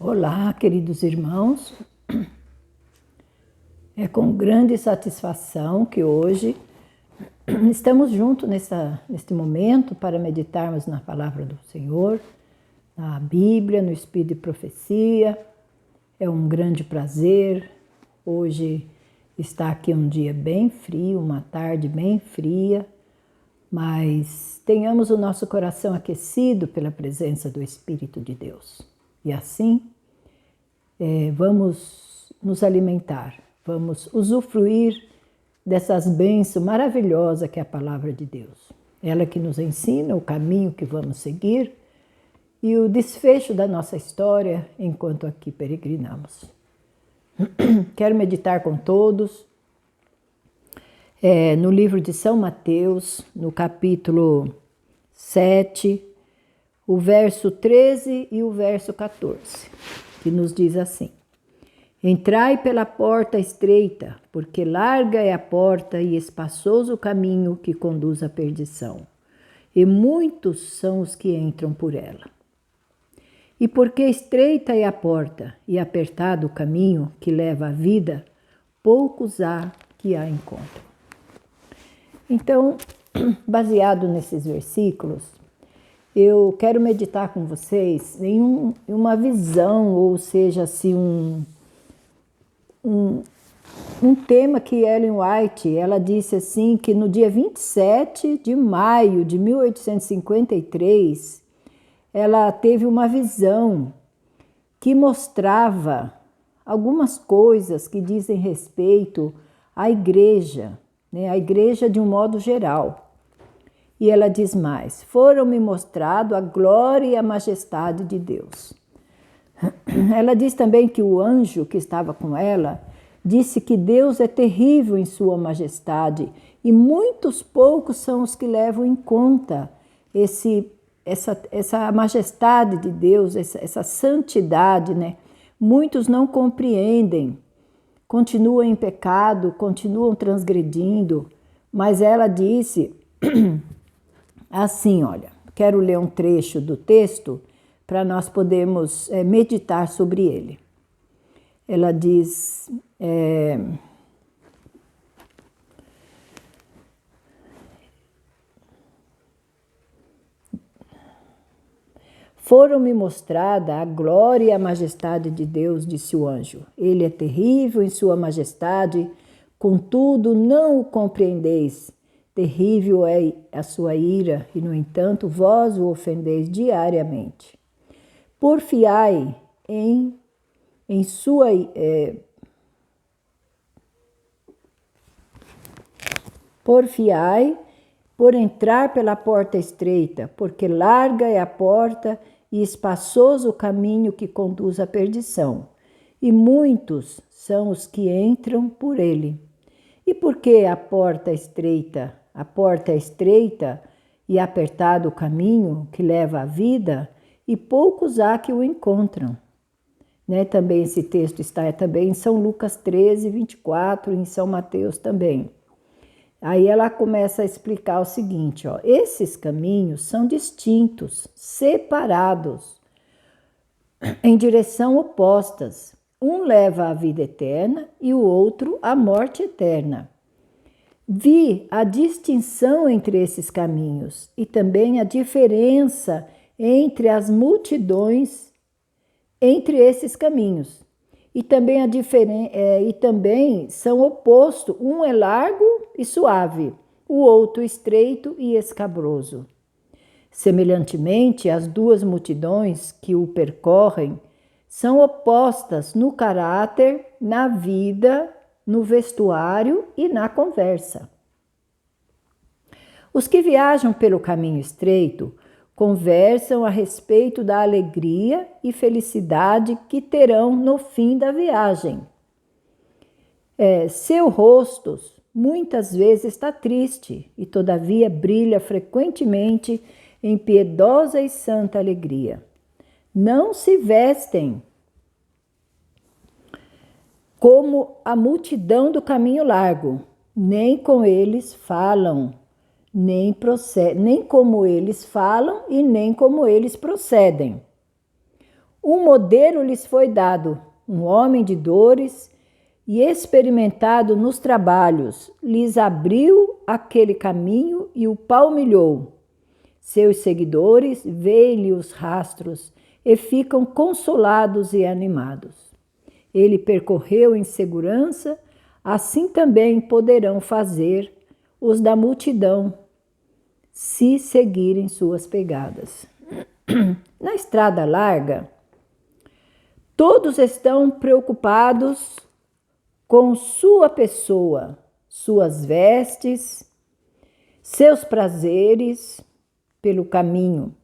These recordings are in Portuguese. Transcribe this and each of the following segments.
Olá, queridos irmãos. É com grande satisfação que hoje estamos juntos neste momento para meditarmos na palavra do Senhor, na Bíblia, no Espírito de Profecia. É um grande prazer. Hoje está aqui um dia bem frio, uma tarde bem fria, mas tenhamos o nosso coração aquecido pela presença do Espírito de Deus. E assim, vamos nos alimentar, vamos usufruir dessas bênçãos maravilhosas que é a palavra de Deus. Ela que nos ensina o caminho que vamos seguir e o desfecho da nossa história enquanto aqui peregrinamos. Quero meditar com todos no livro de São Mateus, no capítulo 7, o verso 13 e o verso 14, que nos diz assim: Entrai pela porta estreita, porque larga é a porta e espaçoso o caminho que conduz à perdição, e muitos são os que entram por ela. E porque estreita é a porta e apertado o caminho que leva à vida, poucos há que a encontram. Então, baseado nesses versículos, eu quero meditar com vocês em uma visão, ou seja, assim, um tema que Ellen White, ela disse assim, que no dia 27 de maio de 1853, ela teve uma visão que mostrava algumas coisas que dizem respeito à igreja, né? A igreja de um modo geral. E ela diz mais: foram-me mostrado a glória e a majestade de Deus. Ela diz também que o anjo que estava com ela disse que Deus é terrível em sua majestade e muitos poucos são os que levam em conta essa majestade de Deus, essa santidade, né? Muitos não compreendem, continuam em pecado, continuam transgredindo, mas ela disse assim, olha, quero ler um trecho do texto para nós podermos meditar sobre ele. Ela diz, foram-me mostrada a glória e a majestade de Deus, disse o anjo. Ele é terrível em sua majestade, contudo não o compreendeis. Terrível é a sua ira, e no entanto vós o ofendeis diariamente. Porfiai porfiai por entrar pela porta estreita, porque larga é a porta e espaçoso o caminho que conduz à perdição, e muitos são os que entram por ele. E por que a porta é estreita e apertado o caminho que leva à vida, e poucos há que o encontram. Né? Também esse texto está também em São Lucas 13, 24, e em São Mateus também. Aí ela começa a explicar o seguinte, ó, esses caminhos são distintos, separados, em direção opostas. Um leva à vida eterna e o outro à morte eterna. Vi a distinção entre esses caminhos e também a diferença entre as multidões entre esses caminhos. E também são opostos. Um é largo e suave, o outro estreito e escabroso. Semelhantemente, as duas multidões que o percorrem são opostas no caráter, na vida, no vestuário e na conversa. Os que viajam pelo caminho estreito conversam a respeito da alegria e felicidade que terão no fim da viagem. Seu rosto muitas vezes está triste e todavia brilha frequentemente em piedosa e santa alegria. Não se vestem como a multidão do caminho largo, nem com eles falam, nem como eles falam e nem como eles procedem. Um modelo lhes foi dado, um homem de dores e experimentado nos trabalhos, lhes abriu aquele caminho e o palmilhou. Seus seguidores veem-lhe os rastros e ficam consolados e animados. Ele percorreu em segurança, assim também poderão fazer os da multidão, se seguirem suas pegadas. Na estrada larga, todos estão preocupados com sua pessoa, suas vestes, seus prazeres pelo caminho.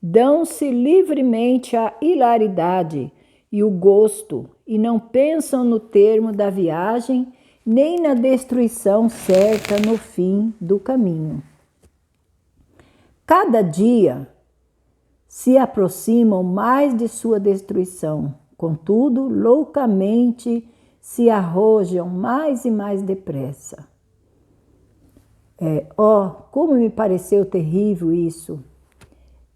Dão-se livremente à hilaridade e o gosto e não pensam no termo da viagem nem na destruição certa no fim do caminho. Cada dia se aproximam mais de sua destruição, contudo, loucamente se arrojam mais e mais depressa. Como me pareceu terrível isso!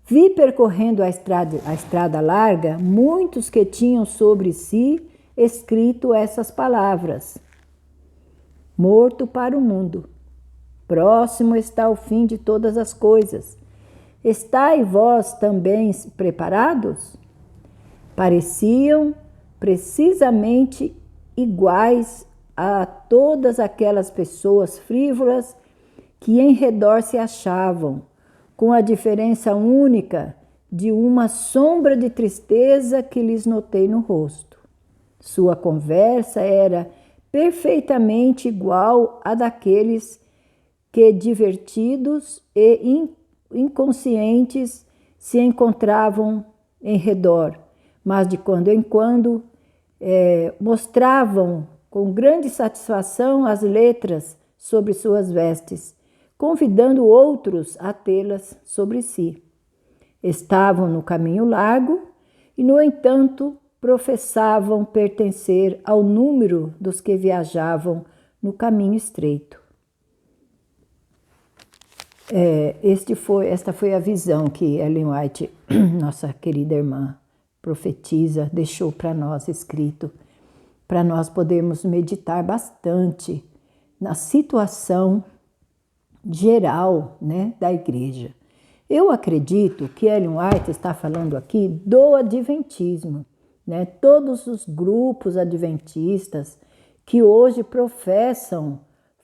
Vi percorrendo a estrada larga muitos que tinham sobre si escrito essas palavras: morto para o mundo, próximo está o fim de todas as coisas. Estai vós também preparados? Pareciam precisamente iguais a todas aquelas pessoas frívolas que em redor se achavam, com a diferença única de uma sombra de tristeza que lhes notei no rosto. Sua conversa era perfeitamente igual à daqueles que, divertidos e inconscientes, se encontravam em redor, mas de quando em quando mostravam com grande satisfação as letras sobre suas vestes, convidando outros a tê-las sobre si. Estavam no caminho largo e, no entanto, professavam pertencer ao número dos que viajavam no caminho estreito. Esta foi a visão que Ellen White, nossa querida irmã profetisa, deixou para nós escrito, para nós podermos meditar bastante na situação geral, né, da igreja. Eu acredito que Ellen White está falando aqui do adventismo, né? Todos os grupos adventistas que hoje professam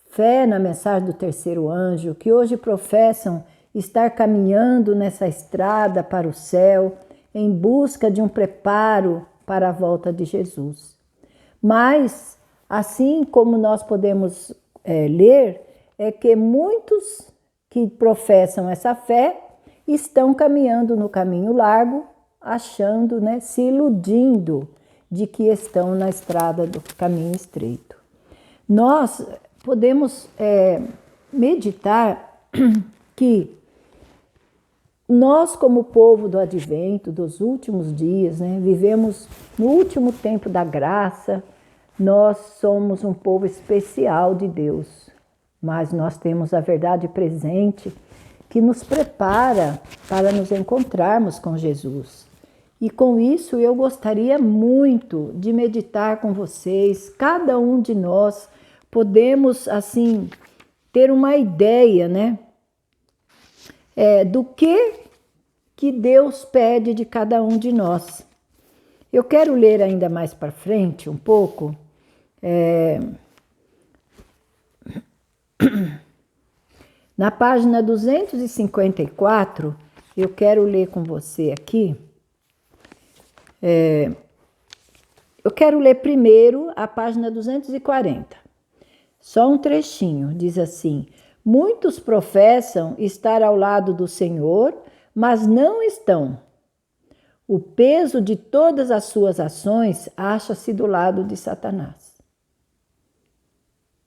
fé na mensagem do terceiro anjo, que hoje professam estar caminhando nessa estrada para o céu em busca de um preparo para a volta de Jesus. Mas, assim como nós podemos ler, é que muitos que professam essa fé estão caminhando no caminho largo, achando, né, se iludindo de que estão na estrada do caminho estreito. Nós podemos meditar que nós, como povo do advento, dos últimos dias, né, vivemos no último tempo da graça, nós somos um povo especial de Deus, mas nós temos a verdade presente que nos prepara para nos encontrarmos com Jesus. E com isso eu gostaria muito de meditar com vocês, cada um de nós podemos assim ter uma ideia, né, do que Deus pede de cada um de nós. Eu quero ler ainda mais para frente um pouco, na página 254, eu quero ler com você aqui. Eu quero ler primeiro a página 240. Só um trechinho, diz assim: muitos professam estar ao lado do Senhor, mas não estão. O peso de todas as suas ações acha-se do lado de Satanás.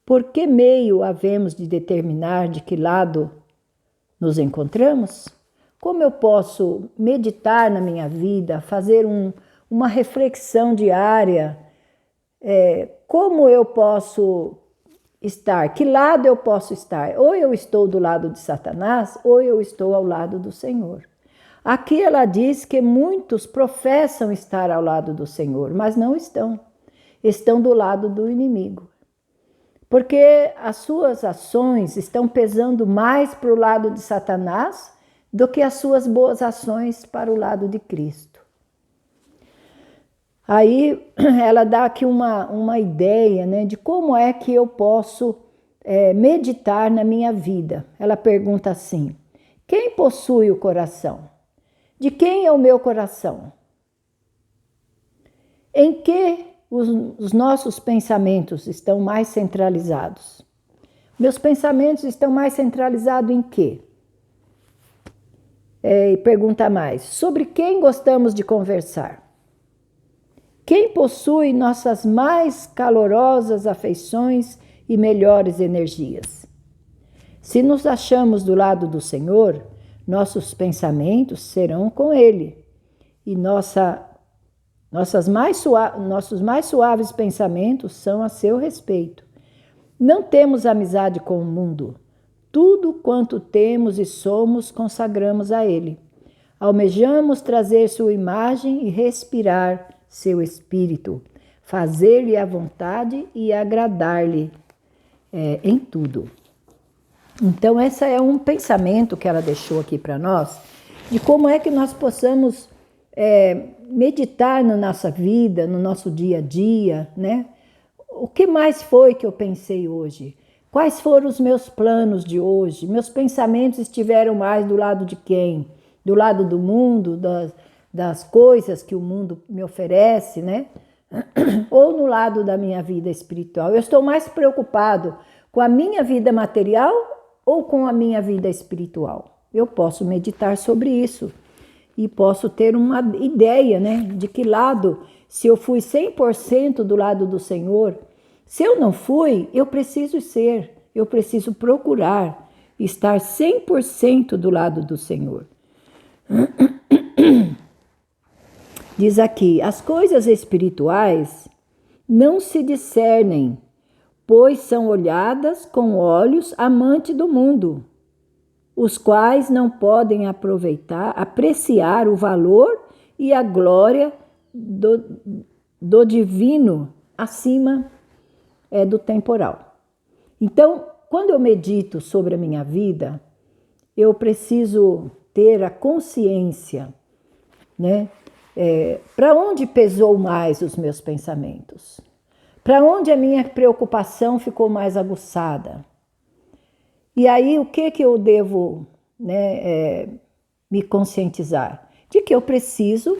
Por que meio havemos de determinar de que lado nos encontramos? Como eu posso meditar na minha vida, fazer uma reflexão diária? Como eu posso estar? Que lado eu posso estar? Ou eu estou do lado de Satanás, ou eu estou ao lado do Senhor. Aqui ela diz que muitos professam estar ao lado do Senhor, mas não estão. Estão do lado do inimigo. Porque as suas ações estão pesando mais para o lado de Satanás do que as suas boas ações para o lado de Cristo. Aí ela dá aqui uma ideia, né, de como é que eu posso meditar na minha vida. Ela pergunta assim: quem possui o coração? De quem é o meu coração? Em que os nossos pensamentos estão mais centralizados? Meus pensamentos estão mais centralizados em quê? E pergunta mais: sobre quem gostamos de conversar? Quem possui nossas mais calorosas afeições e melhores energias? Se nos achamos do lado do Senhor, nossos pensamentos serão com Ele e nossos mais suaves pensamentos são a seu respeito. Não temos amizade com o mundo. Tudo quanto temos e somos consagramos a Ele. Almejamos trazer sua imagem e respirar seu espírito, fazer-lhe a vontade e agradar-lhe em tudo. Então, esse é um pensamento que ela deixou aqui para nós, de como é que nós possamos meditar na nossa vida, no nosso dia a dia, né? O que mais foi que eu pensei hoje? Quais foram os meus planos de hoje? Meus pensamentos estiveram mais do lado de quem? Do lado do mundo, das coisas que o mundo me oferece, né? Ou no lado da minha vida espiritual? Eu estou mais preocupado com a minha vida material ou com a minha vida espiritual? Eu posso meditar sobre isso e posso ter uma ideia, né, de que lado, se eu fui 100% do lado do Senhor, se eu não fui, eu preciso procurar estar 100% do lado do Senhor. Diz aqui: as coisas espirituais não se discernem, pois são olhadas com olhos amantes do mundo, os quais não podem apreciar o valor e a glória do divino acima do temporal. Então, quando eu medito sobre a minha vida, eu preciso ter a consciência, né? Para onde pesou mais os meus pensamentos? Para onde a minha preocupação ficou mais aguçada? E aí, o que eu devo, né, me conscientizar? De que eu preciso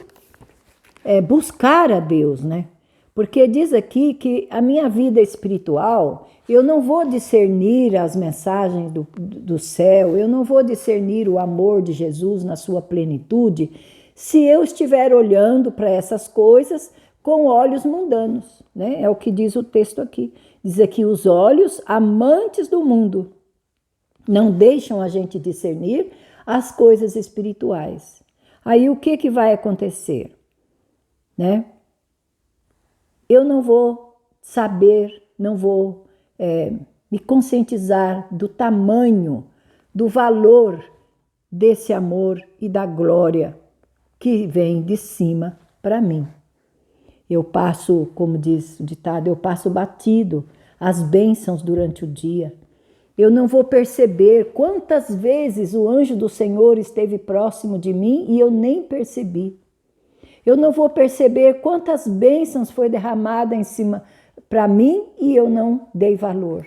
buscar a Deus, né? Porque diz aqui que a minha vida espiritual, eu não vou discernir as mensagens do céu, eu não vou discernir o amor de Jesus na sua plenitude, se eu estiver olhando para essas coisas com olhos mundanos, né? É o que diz o texto aqui. Diz aqui: os olhos amantes do mundo não deixam a gente discernir as coisas espirituais. Aí o que vai acontecer, né? Eu não vou saber, não vou me conscientizar do tamanho, do valor desse amor e da glória que vem de cima para mim. Eu passo, como diz o ditado, eu passo batido as bênçãos durante o dia. Eu não vou perceber quantas vezes o anjo do Senhor esteve próximo de mim e eu nem percebi. Eu não vou perceber quantas bênçãos foi derramada em cima para mim e eu não dei valor.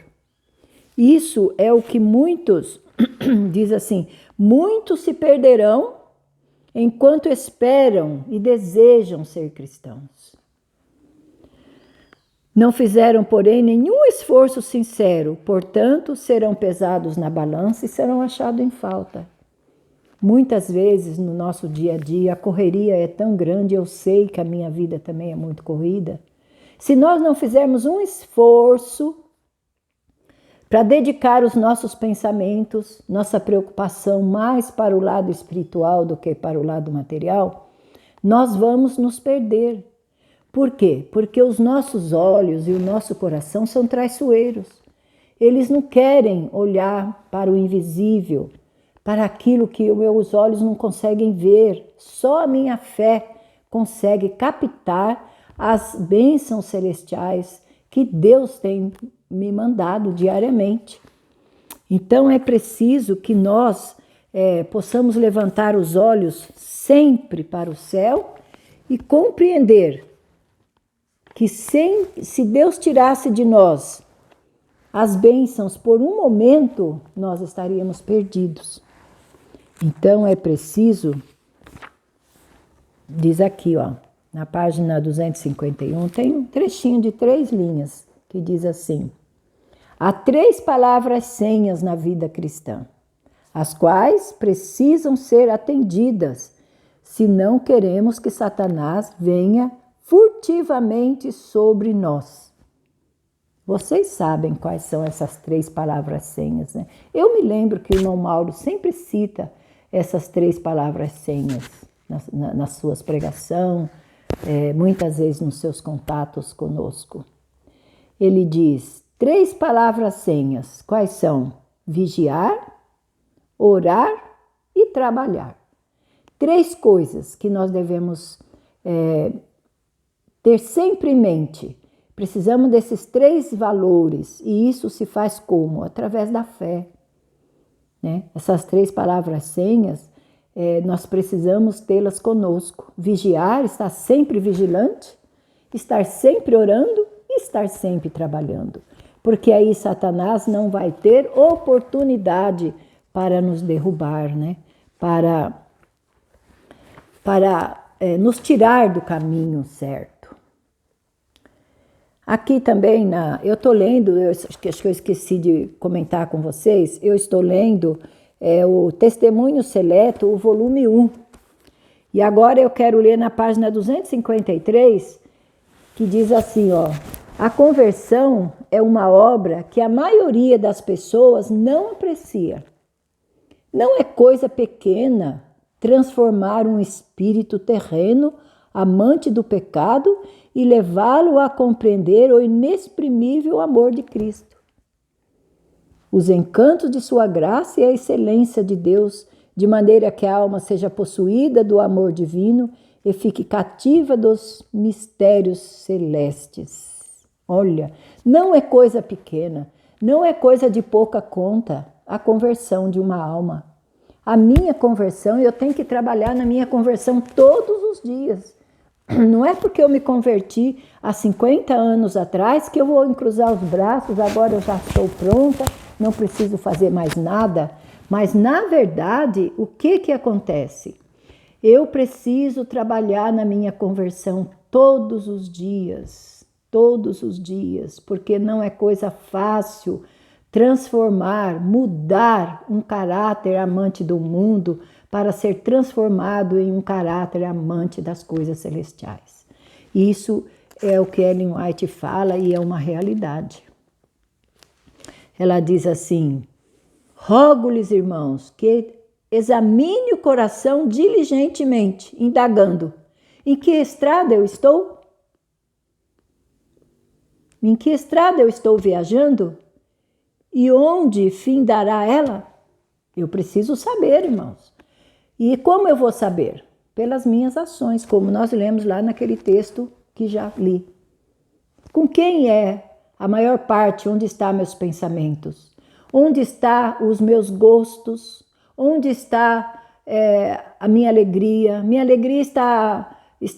Isso é o que muitos, diz assim, muitos se perderão enquanto esperam e desejam ser cristãos. Não fizeram, porém, nenhum esforço sincero, portanto, serão pesados na balança e serão achados em falta. Muitas vezes no nosso dia a dia a correria é tão grande, eu sei que a minha vida também é muito corrida. Se nós não fizermos um esforço para dedicar os nossos pensamentos, nossa preocupação mais para o lado espiritual do que para o lado material, nós vamos nos perder. Por quê? Porque os nossos olhos e o nosso coração são traiçoeiros. Eles não querem olhar para o invisível, para aquilo que os meus olhos não conseguem ver. Só a minha fé consegue captar as bênçãos celestiais que Deus tem me mandado diariamente. Então é preciso que nós possamos levantar os olhos sempre para o céu e compreender que se Deus tirasse de nós as bênçãos por um momento, nós estaríamos perdidos. Então é preciso, diz aqui, ó, na página 251, tem um trechinho de 3 linhas que diz assim: há 3 palavras senhas na vida cristã, as quais precisam ser atendidas se não queremos que Satanás venha furtivamente sobre nós. Vocês sabem quais são essas 3 palavras senhas, né? Eu me lembro que o irmão Mauro sempre cita essas 3 palavras senhas nas suas pregações, muitas vezes nos seus contatos conosco. Ele diz 3 palavras senhas. Quais são? Vigiar, orar e trabalhar. 3 coisas que nós devemos ter sempre em mente. Precisamos desses 3 valores, e isso se faz como? Através da fé, né? Essas 3 palavras senhas, nós precisamos tê-las conosco. Vigiar, estar sempre vigilante, estar sempre orando e estar sempre trabalhando. Porque aí Satanás não vai ter oportunidade para nos derrubar, né? Para nos tirar do caminho certo. Aqui também, eu estou lendo, acho que eu esqueci de comentar com vocês, eu estou lendo o Testemunho Seleto, o volume 1. E agora eu quero ler na página 253, que diz assim, ó: a conversão é uma obra que a maioria das pessoas não aprecia. Não é coisa pequena transformar um espírito terreno, amante do pecado, e levá-lo a compreender o inexprimível amor de Cristo, os encantos de sua graça e a excelência de Deus, de maneira que a alma seja possuída do amor divino e fique cativa dos mistérios celestes. Olha, não é coisa pequena, não é coisa de pouca conta a conversão de uma alma. A minha conversão, eu tenho que trabalhar na minha conversão todos os dias. Não é porque eu me converti há 50 anos atrás que eu vou cruzar os braços, agora eu já estou pronta, não preciso fazer mais nada. Mas, na verdade, o que acontece? Eu preciso trabalhar na minha conversão todos os dias, porque não é coisa fácil transformar, mudar um caráter amante do mundo para ser transformado em um caráter amante das coisas celestiais. Isso é o que Ellen White fala e é uma realidade. Ela diz assim: rogo-lhes, irmãos, que examine o coração diligentemente, indagando: em que estrada eu estou? Em que estrada eu estou viajando? E onde findará ela? Eu preciso saber, irmãos. E como eu vou saber? Pelas minhas ações, como nós lemos lá naquele texto que já li. Com quem é a maior parte? Onde estão meus pensamentos? Onde estão os meus gostos? Onde está a minha alegria? Minha alegria está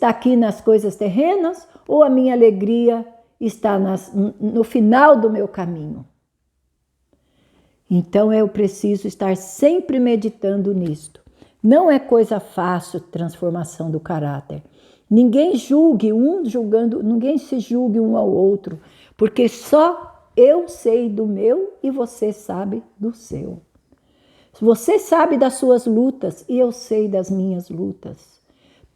aqui nas coisas terrenas ou a minha alegria está no final do meu caminho? Então eu preciso estar sempre meditando nisto. Não é coisa fácil transformação do caráter. Ninguém se julgue um ao outro, porque só eu sei do meu e você sabe do seu. Você sabe das suas lutas e eu sei das minhas lutas.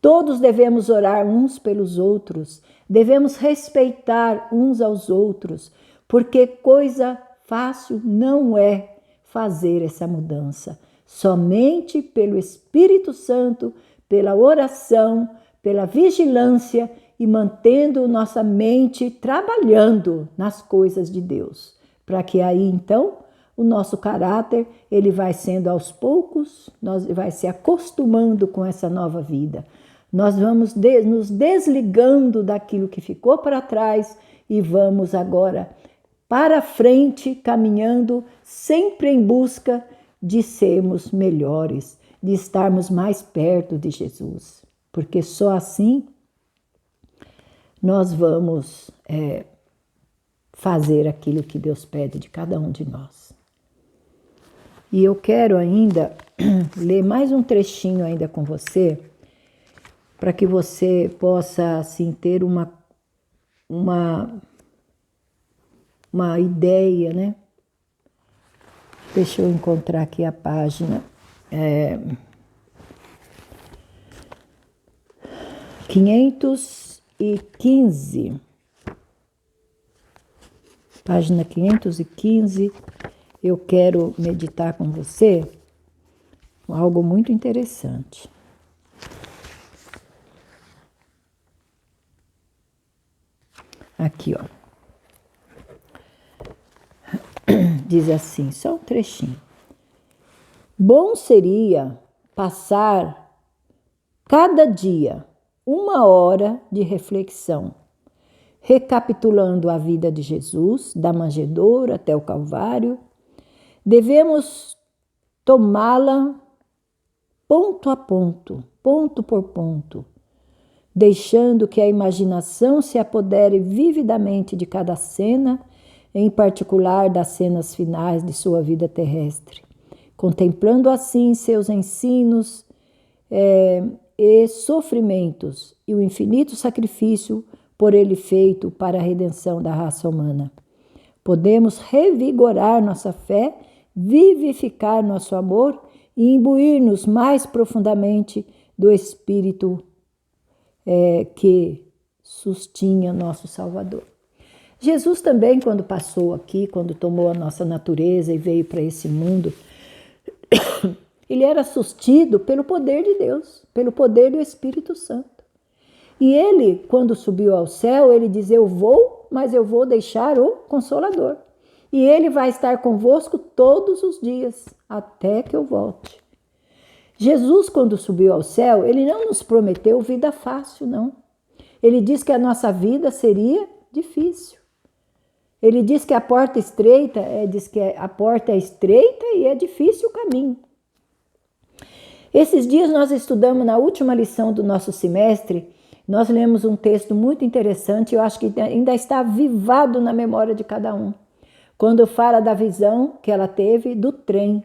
Todos devemos orar uns pelos outros, devemos respeitar uns aos outros, porque coisa fácil não é fazer essa mudança. Somente pelo Espírito Santo, pela oração, pela vigilância e mantendo nossa mente trabalhando nas coisas de Deus, para que aí então o nosso caráter, ele vai sendo aos poucos, nós vai se acostumando com essa nova vida. Nós vamos nos desligando daquilo que ficou para trás e vamos agora para frente, caminhando sempre em busca de sermos melhores, de estarmos mais perto de Jesus. Porque só assim nós vamos fazer aquilo que Deus pede de cada um de nós. E eu quero ainda ler mais um trechinho ainda com você, para que você possa assim ter uma ideia, né? Deixa eu encontrar aqui a página. 515. Página 515. Eu quero meditar com você algo muito interessante. Aqui, ó. Diz assim, só um trechinho. Bom seria passar cada dia 1 hora de reflexão, recapitulando a vida de Jesus, da manjedoura até o Calvário. Devemos tomá-la ponto a ponto, ponto por ponto, deixando que a imaginação se apodere vividamente de cada cena, em particular das cenas finais de sua vida terrestre, contemplando assim seus ensinos e sofrimentos e o infinito sacrifício por ele feito para a redenção da raça humana. Podemos revigorar nossa fé, vivificar nosso amor e imbuir-nos mais profundamente do Espírito que sustinha nosso Salvador. Jesus também, quando passou aqui, quando tomou a nossa natureza e veio para esse mundo, ele era sustido pelo poder de Deus, pelo poder do Espírito Santo. E ele, quando subiu ao céu, ele diz, eu vou, mas eu vou deixar o Consolador. E ele vai estar convosco todos os dias, até que eu volte. Jesus, quando subiu ao céu, ele não nos prometeu vida fácil, não. Ele disse que a nossa vida seria difícil. Ele diz que a porta estreita, diz que a porta é estreita e é difícil o caminho. Esses dias nós estudamos na última lição do nosso semestre, nós lemos um texto muito interessante, eu acho que ainda está avivado na memória de cada um. Quando fala da visão que ela teve do trem.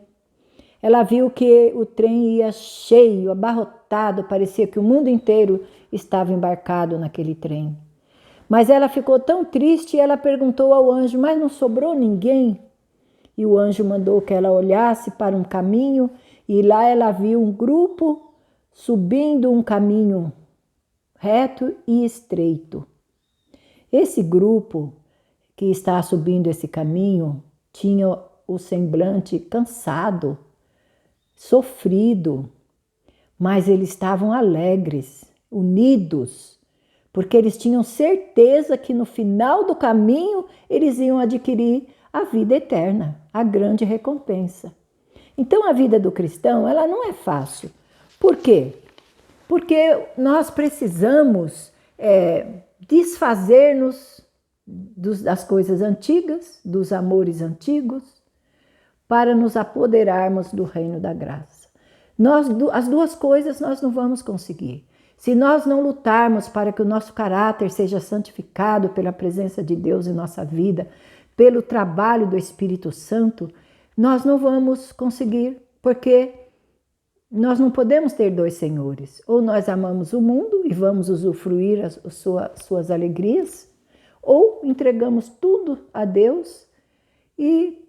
Ela viu que o trem ia cheio, abarrotado, parecia que o mundo inteiro estava embarcado naquele trem. Mas ela ficou tão triste e ela perguntou ao anjo, mas não sobrou ninguém? E o anjo mandou que ela olhasse para um caminho e lá ela viu um grupo subindo um caminho reto e estreito. Esse grupo que está subindo esse caminho tinha o semblante cansado, sofrido, mas eles estavam alegres, unidos, porque eles tinham certeza que no final do caminho eles iam adquirir a vida eterna, a grande recompensa. Então a vida do cristão, ela não é fácil. Por quê? Porque nós precisamos desfazer-nos das coisas antigas, dos amores antigos, para nos apoderarmos do reino da graça. As duas coisas nós não vamos conseguir. Se nós não lutarmos para que o nosso caráter seja santificado pela presença de Deus em nossa vida, pelo trabalho do Espírito Santo, nós não vamos conseguir, porque nós não podemos ter dois senhores. Ou nós amamos o mundo e vamos usufruir as suas alegrias, ou entregamos tudo a Deus. E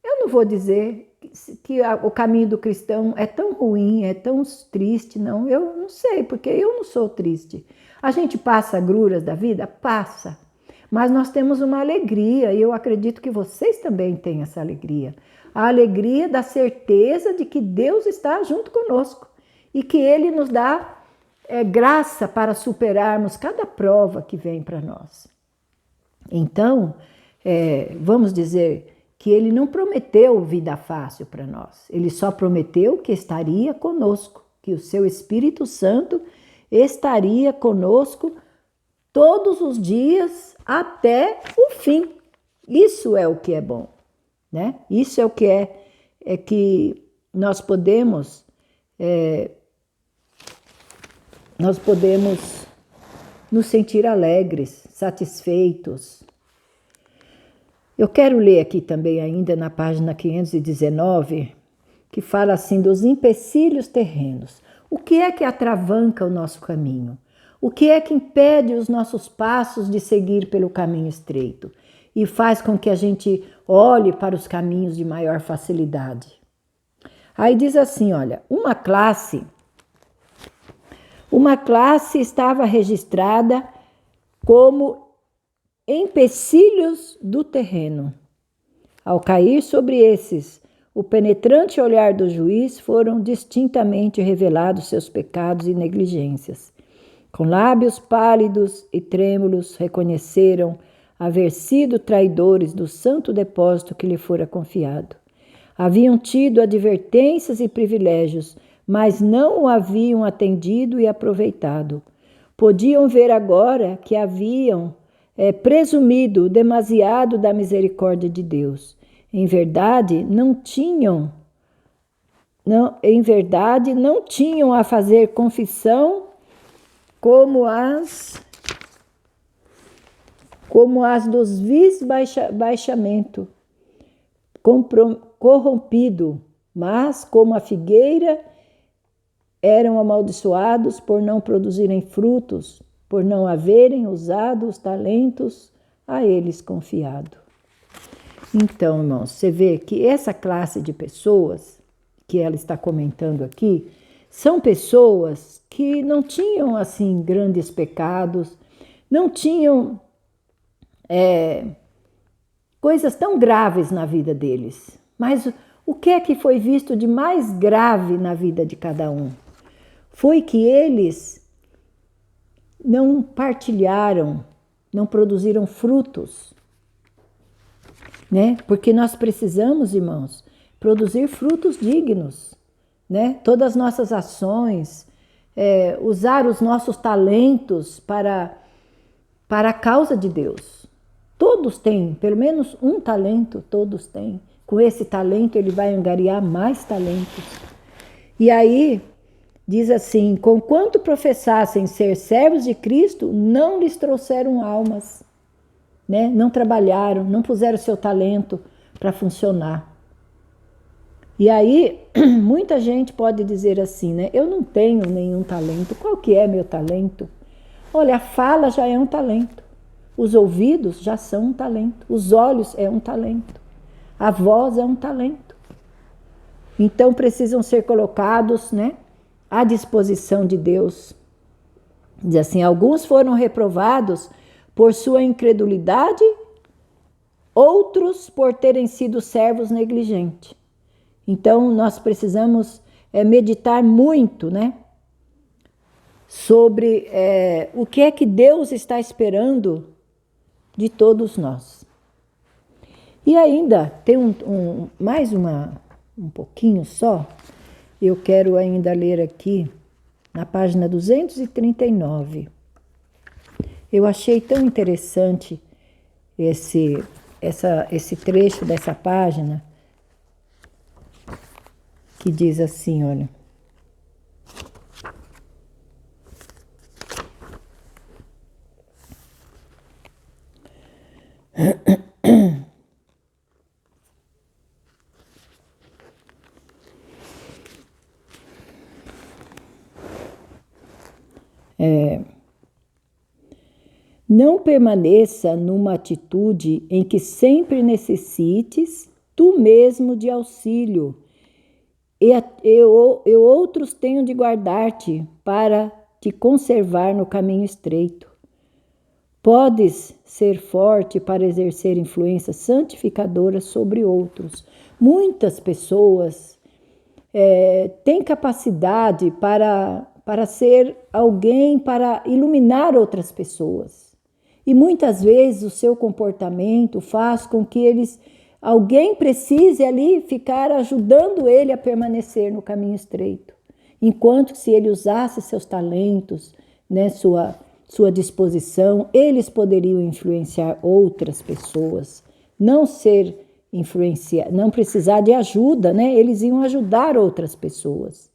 eu não vou dizer que o caminho do cristão é tão ruim, é tão triste, não. Eu não sei, porque eu não sou triste. A gente passa agruras da vida? Passa. Mas nós temos uma alegria, e eu acredito que vocês também têm essa alegria. A alegria da certeza de que Deus está junto conosco e que Ele nos dá graça para superarmos cada prova que vem para nós. Então, vamos dizer que ele não prometeu vida fácil para nós. Ele só prometeu que estaria conosco, que o seu Espírito Santo estaria conosco todos os dias até o fim. Isso é o que é bom, né? Isso é o que é que nós podemos nos sentir alegres, satisfeitos. Eu quero ler aqui também ainda na página 519, que fala assim dos empecilhos terrenos. O que é que atravanca o nosso caminho? O que é que impede os nossos passos de seguir pelo caminho estreito e faz com que a gente olhe para os caminhos de maior facilidade? Aí diz assim, olha, uma classe estava registrada como empecilhos do terreno. Ao cair sobre esses, o penetrante olhar do juiz foram distintamente revelados seus pecados e negligências. Com lábios pálidos e trêmulos, reconheceram haver sido traidores do santo depósito que lhe fora confiado. Haviam tido advertências e privilégios, mas não o haviam atendido e aproveitado. Podiam ver agora que haviam presumido demasiado da misericórdia de Deus. Em verdade, não tinham a fazer confissão como as dos vis baixamento, corrompido, mas como a figueira eram amaldiçoados por não produzirem frutos, por não haverem usado os talentos a eles confiado. Então, irmãos, você vê que essa classe de pessoas que ela está comentando aqui são pessoas que não tinham, assim, grandes pecados, não tinham coisas tão graves na vida deles. Mas o que é que foi visto de mais grave na vida de cada um? Foi que eles não partilharam, não produziram frutos, né? Porque nós precisamos, irmãos, produzir frutos dignos, né? Todas as nossas ações, usar os nossos talentos para a causa de Deus. Todos têm, pelo menos um talento, todos têm. Com esse talento ele vai angariar mais talentos. E aí diz assim, conquanto professassem ser servos de Cristo, não lhes trouxeram almas, né? Não trabalharam, não puseram seu talento para funcionar. E aí, muita gente pode dizer assim, né? Eu não tenho nenhum talento. Qual que é meu talento? Olha, a fala já é um talento. Os ouvidos já são um talento. Os olhos é um talento. A voz é um talento. Então, precisam ser colocados, né, à disposição de Deus. Diz assim, alguns foram reprovados por sua incredulidade, outros por terem sido servos negligentes. Então, nós precisamos meditar muito, né, sobre o que é que Deus está esperando de todos nós. E ainda tem mais um pouquinho só, eu quero ainda ler aqui na página 239. Eu achei tão interessante esse trecho dessa página, que diz assim, olha. Não permaneça numa atitude em que sempre necessites tu mesmo de auxílio e outros tenham de guardar-te para te conservar no caminho estreito. Podes ser forte para exercer influência santificadora sobre outros. Muitas pessoas têm capacidade para ser alguém, para iluminar outras pessoas. E muitas vezes o seu comportamento faz com que eles alguém precise ali ficar ajudando ele a permanecer no caminho estreito. Enquanto que se ele usasse seus talentos, né, sua disposição, eles poderiam influenciar outras pessoas, não precisar de ajuda, né? Eles iam ajudar outras pessoas.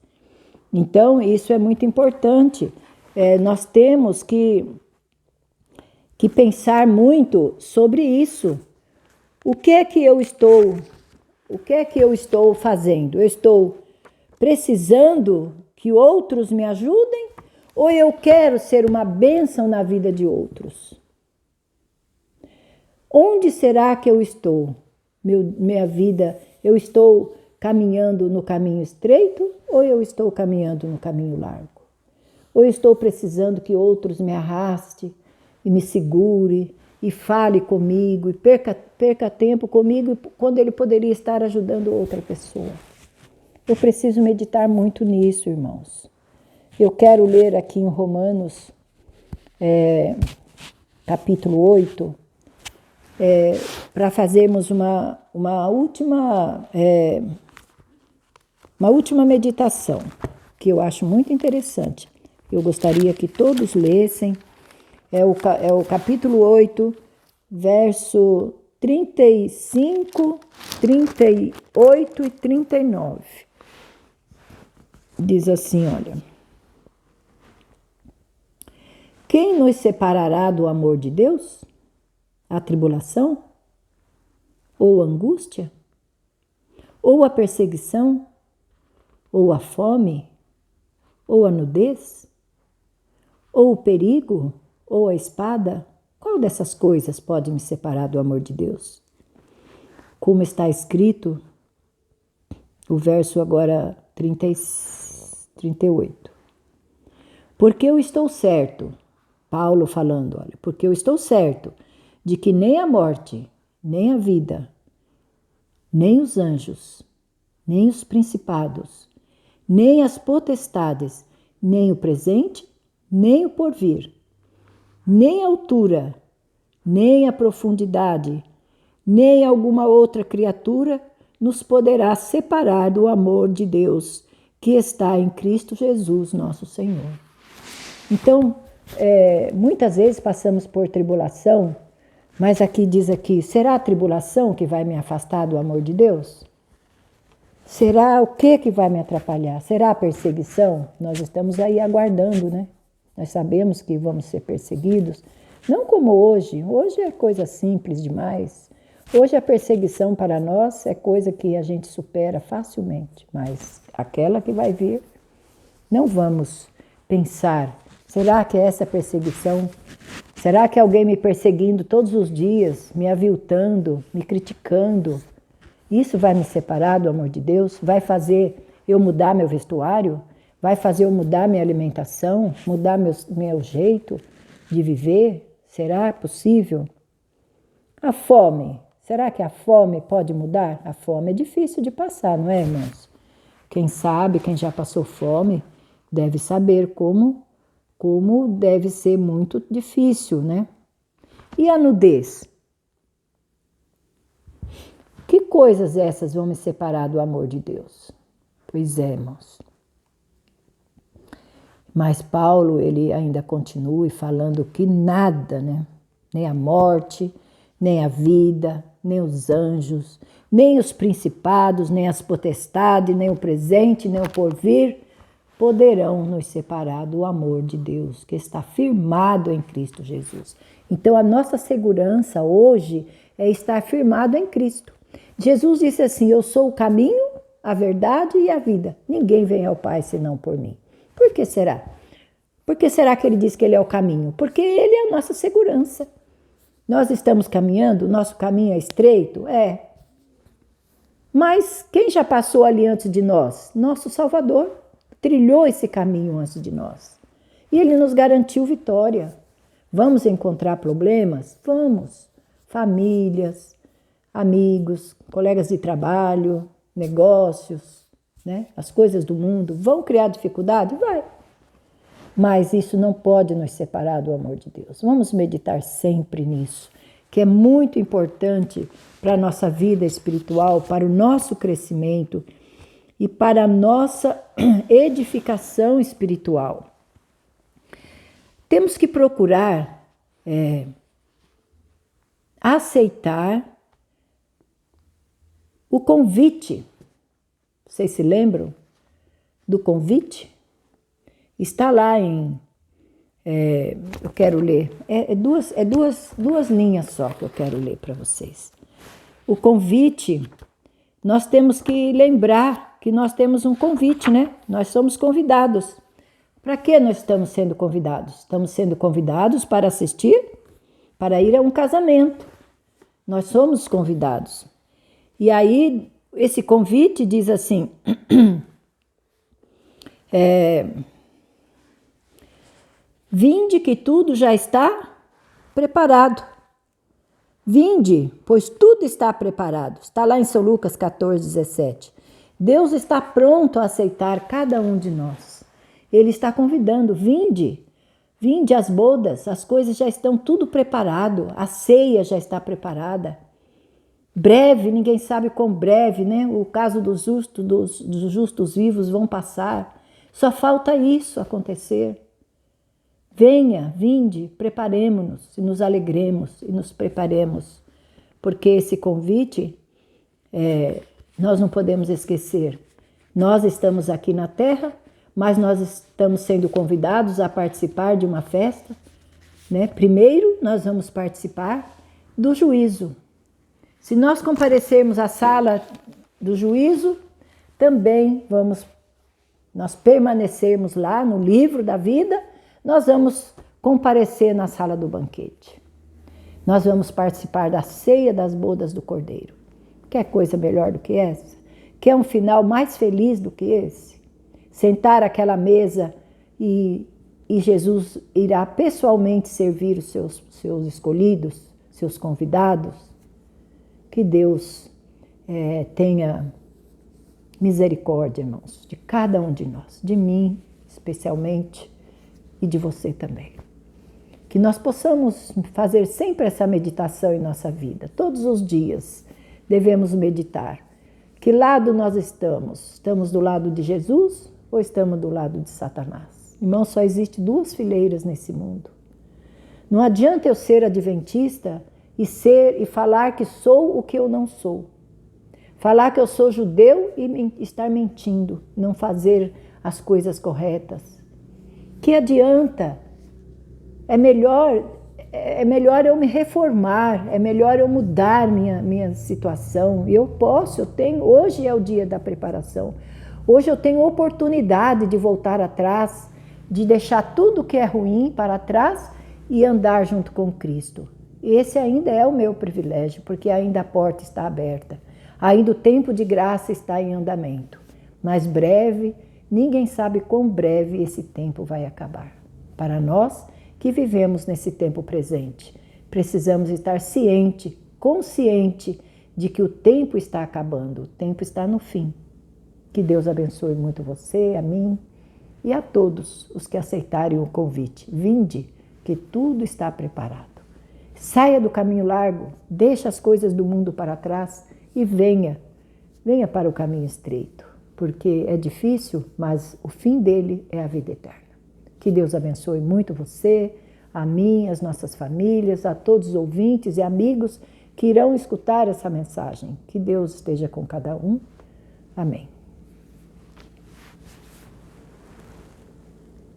Então, isso é muito importante. Nós temos que pensar muito sobre isso. O que é que eu estou fazendo? Eu estou precisando que outros me ajudem ou eu quero ser uma bênção na vida de outros? Onde será que eu estou? Minha vida, eu estou caminhando no caminho estreito ou eu estou caminhando no caminho largo? Ou eu estou precisando que outros me arraste e me segure e fale comigo e perca tempo comigo quando ele poderia estar ajudando outra pessoa? Eu preciso meditar muito nisso, irmãos. Eu quero ler aqui em Romanos, capítulo 8, para fazermos uma última meditação, que eu acho muito interessante. Eu gostaria que todos lessem. É o capítulo 8, verso 35, 38 e 39. Diz assim, olha: quem nos separará do amor de Deus? A tribulação? Ou a angústia? Ou a perseguição? Ou a fome? Ou a nudez? Ou o perigo? Ou a espada? Qual dessas coisas pode me separar do amor de Deus? Como está escrito, o verso agora 38. Porque eu estou certo, Paulo falando, olha, porque eu estou certo de que nem a morte, nem a vida, nem os anjos, nem os principados, nem as potestades, nem o presente, nem o porvir, nem a altura, nem a profundidade, nem alguma outra criatura nos poderá separar do amor de Deus que está em Cristo Jesus, nosso Senhor. Então, muitas vezes passamos por tribulação, mas aqui diz aqui, será a tribulação que vai me afastar do amor de Deus? Será o que vai me atrapalhar? Será a perseguição? Nós estamos aí aguardando, né? Nós sabemos que vamos ser perseguidos, não como hoje. Hoje é coisa simples demais. Hoje a perseguição para nós é coisa que a gente supera facilmente, mas aquela que vai vir, não vamos pensar, será que é essa perseguição? Será que é alguém me perseguindo todos os dias, me aviltando, me criticando? Isso vai me separar do amor de Deus? Vai fazer eu mudar meu vestuário? Vai fazer eu mudar minha alimentação? Mudar meu jeito de viver? Será possível? A fome. Será que a fome pode mudar? A fome é difícil de passar, não é, irmãos? Quem sabe, quem já passou fome, deve saber como deve ser muito difícil, né? E a nudez? Que coisas essas vão me separar do amor de Deus? Pois é, irmãos. Mas Paulo, ele ainda continua falando que nada, né? Nem a morte, nem a vida, nem os anjos, nem os principados, nem as potestades, nem o presente, nem o porvir, poderão nos separar do amor de Deus, que está firmado em Cristo Jesus. Então, a nossa segurança hoje é estar firmado em Cristo. Jesus disse assim, eu sou o caminho, a verdade e a vida. Ninguém vem ao Pai senão por mim. Por que será? Por que será que ele diz que ele é o caminho? Porque ele é a nossa segurança. Nós estamos caminhando, o nosso caminho é estreito? É. Mas quem já passou ali antes de nós? Nosso Salvador trilhou esse caminho antes de nós. E ele nos garantiu vitória. Vamos encontrar problemas? Vamos. Famílias, amigos, colegas de trabalho, negócios, né? As coisas do mundo vão criar dificuldade? Vai. Mas isso não pode nos separar do amor de Deus. Vamos meditar sempre nisso. que é muito importante para a nossa vida espiritual, para o nosso crescimento e para a nossa edificação espiritual. Temos que procurar aceitar o convite. Vocês se lembram do convite? Está lá em... eu quero ler. Duas linhas só que eu quero ler para vocês. O convite, nós temos que lembrar que nós temos um convite, né? Nós somos convidados. Para que nós estamos sendo convidados? Estamos sendo convidados para assistir, para ir a um casamento. Nós somos convidados. E aí, esse convite diz assim... Vinde que tudo já está preparado. Vinde, pois tudo está preparado. Está lá em São Lucas 14, 17. Deus está pronto a aceitar cada um de nós. Ele está convidando, vinde. Vinde às bodas, as coisas já estão tudo preparado. A ceia já está preparada. Breve, ninguém sabe quão breve, né? O caso dos justos vivos vão passar. Só falta isso acontecer. Venha, vinde, preparemo-nos e nos alegremos e nos preparemos, porque esse convite nós não podemos esquecer. Nós estamos aqui na terra, mas nós estamos sendo convidados a participar de uma festa, né? Primeiro, nós vamos participar do juízo. Se nós comparecermos à sala do juízo, também nós permanecermos lá no livro da vida, nós vamos comparecer na sala do banquete. Nós vamos participar da ceia das bodas do Cordeiro. Quer coisa melhor do que essa? Quer um final mais feliz do que esse? Sentar àquela mesa e Jesus irá pessoalmente servir os seus escolhidos, seus convidados. Que Deus tenha misericórdia, irmãos, de cada um de nós, de mim especialmente, e de você também. Que nós possamos fazer sempre essa meditação em nossa vida. Todos os dias devemos meditar. Que lado nós estamos? Estamos do lado de Jesus ou estamos do lado de Satanás? Irmão, só existe duas fileiras nesse mundo. Não adianta eu ser adventista e falar que sou o que eu não sou. Falar que eu sou judeu e estar mentindo, não fazer as coisas corretas. Que adianta? É melhor eu me reformar, é melhor eu mudar minha situação. E eu tenho, hoje é o dia da preparação. Hoje eu tenho oportunidade de voltar atrás, de deixar tudo que é ruim para trás e andar junto com Cristo. Esse ainda é o meu privilégio, porque ainda a porta está aberta. Ainda o tempo de graça está em andamento. Mas breve... Ninguém sabe quão breve esse tempo vai acabar. Para nós que vivemos nesse tempo presente, precisamos estar consciente de que o tempo está acabando, o tempo está no fim. Que Deus abençoe muito você, a mim e a todos os que aceitarem o convite. Vinde, que tudo está preparado. Saia do caminho largo, deixe as coisas do mundo para trás e venha para o caminho estreito. Porque é difícil, mas o fim dele é a vida eterna. Que Deus abençoe muito você, a mim, as nossas famílias, a todos os ouvintes e amigos que irão escutar essa mensagem. Que Deus esteja com cada um. Amém.